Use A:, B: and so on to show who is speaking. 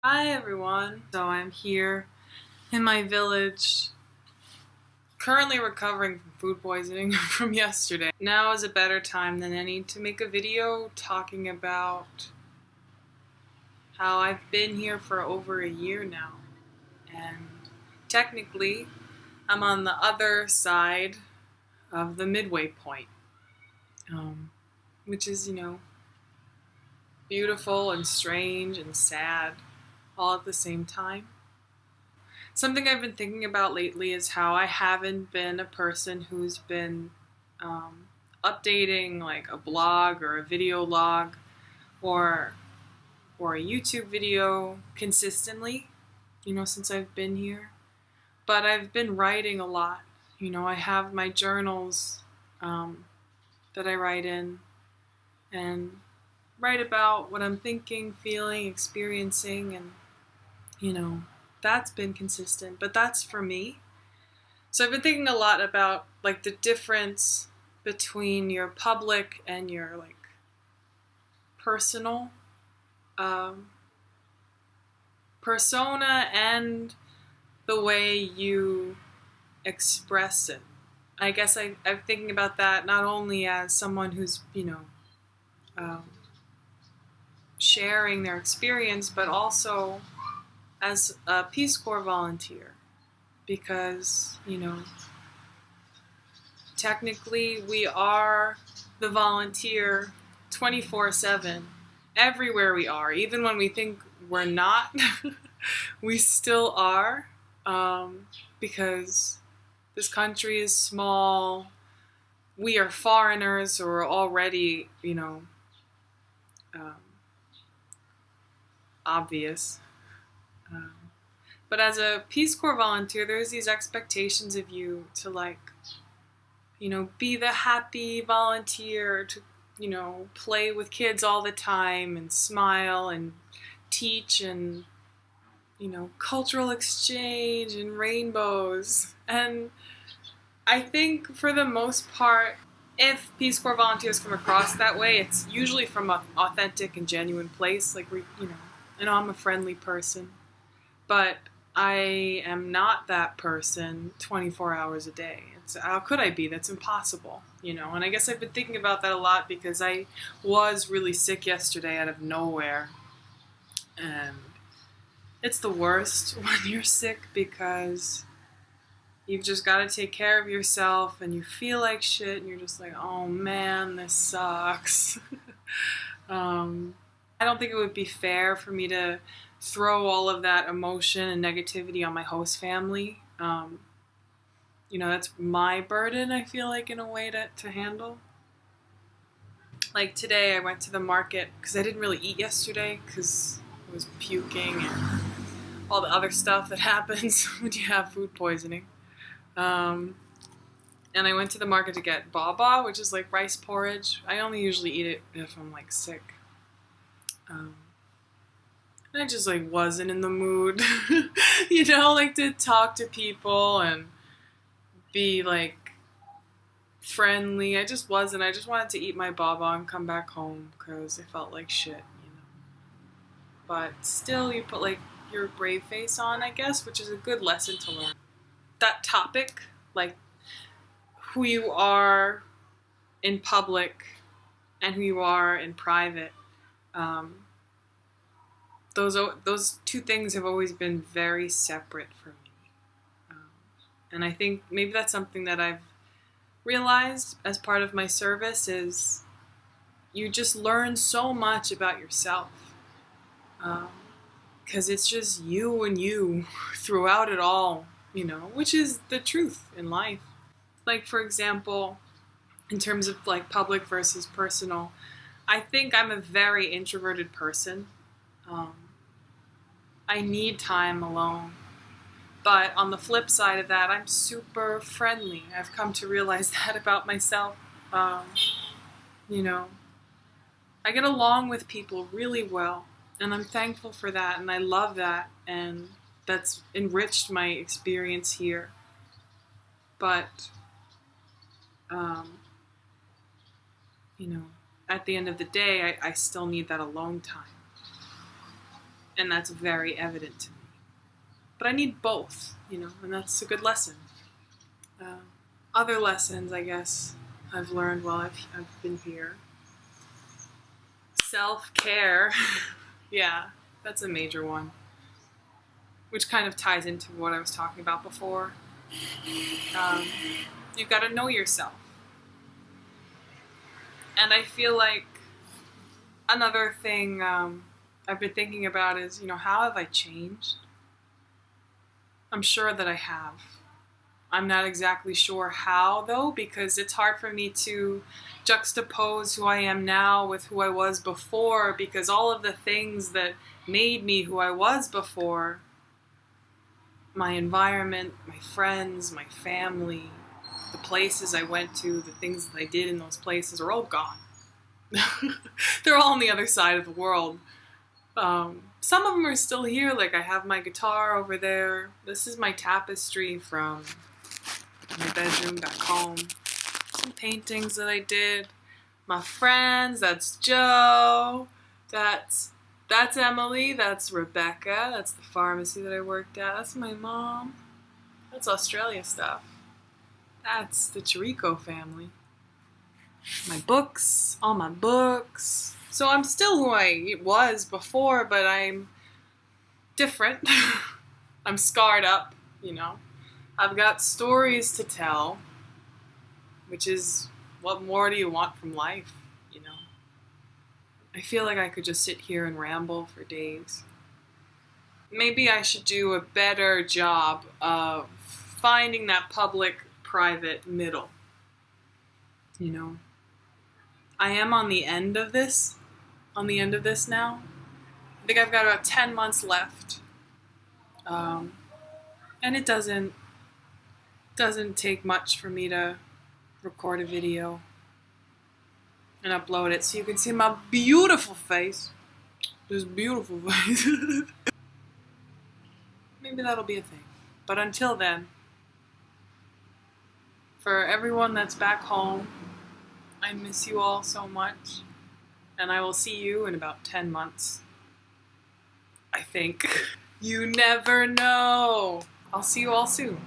A: Hi everyone. So I'm here in my village, currently recovering from food poisoning from yesterday. Now is a better time than any to make a video talking about how I've been here for over a year now. And technically, I'm on the other side of the midway point, which is, beautiful and strange and sad all at the same time. Something I've been thinking about lately is how I haven't been a person who's been updating like a blog or a video log or a YouTube video consistently, since I've been here. But I've been writing a lot. I have my journals that I write in and write about what I'm thinking, feeling, experiencing, and that's been consistent, but that's for me. So I've been thinking a lot about like the difference between your public and your like personal persona and the way you express it. I guess I'm thinking about that not only as someone who's um, sharing their experience, but also as a Peace Corps volunteer, because technically we are the volunteer 24/7 everywhere we are, even when we think we're not. We still are, because this country is small. We are foreigners who are already obvious. But as a Peace Corps volunteer, there's these expectations of you to be the happy volunteer, to, play with kids all the time and smile and teach and, cultural exchange and rainbows. And I think for the most part, if Peace Corps volunteers come across that way, it's usually from an authentic and genuine place. Like, I know I'm a friendly person, but I am not that person 24 hours a day. How could I be? That's impossible, And I guess I've been thinking about that a lot because I was really sick yesterday out of nowhere. And it's the worst when you're sick because you've just got to take care of yourself and you feel like shit and you're just like, oh man, this sucks. I don't think it would be fair for me to throw all of that emotion and negativity on my host family. That's my burden, I feel like, in a way to handle. Like today I went to the market because I didn't really eat yesterday because I was puking and all the other stuff that happens when you have food poisoning. And I went to the market to get baba, which is like rice porridge. I only usually eat it if I'm like sick. I just like wasn't in the mood, like to talk to people and be like friendly. I just wasn't. I just wanted to eat my baba and come back home because I felt like shit, But still, you put like your brave face on, I guess, which is a good lesson to learn. That topic, like who you are in public and who you are in private, those two things have always been very separate for me. And I think maybe that's something that I've realized as part of my service is you just learn so much about yourself. Because it's just you and you throughout it all, which is the truth in life. Like, for example, in terms of like public versus personal, I think I'm a very introverted person. I need time alone. But on the flip side of that, I'm super friendly. I've come to realize that about myself. I get along with people really well, and I'm thankful for that, and I love that, and that's enriched my experience here. But, at the end of the day, I still need that alone time. And that's very evident to me. But I need both, and that's a good lesson. Other lessons, I guess, I've learned while I've been here. Self-care. Yeah, that's a major one. Which kind of ties into what I was talking about before. You've got to know yourself. And I feel like another thing I've been thinking about is, how have I changed? I'm sure that I have. I'm not exactly sure how, though, because it's hard for me to juxtapose who I am now with who I was before, because all of the things that made me who I was before, my environment, my friends, my family, the places I went to, the things that I did in those places are all gone. They're all on the other side of the world. Some of them are still here, like I have my guitar over there. This is my tapestry from my bedroom back home. Some paintings that I did. My friends, that's Joe. That's Emily, that's Rebecca, that's the pharmacy that I worked at. That's my mom. That's Australia stuff. That's the Chirico family. My books, all my books. So I'm still who I was before, but I'm different. I'm scarred up, I've got stories to tell, which is, what more do you want from life, I feel like I could just sit here and ramble for days. Maybe I should do a better job of finding that public-private middle, I am on the end of this now. I think I've got about 10 months left. And it doesn't take much for me to record a video and upload it so you can see my beautiful face. This beautiful face. Maybe that'll be a thing. But until then, for everyone that's back home, I miss you all so much. And I will see you in about 10 months. I think. You never know. I'll see you all soon.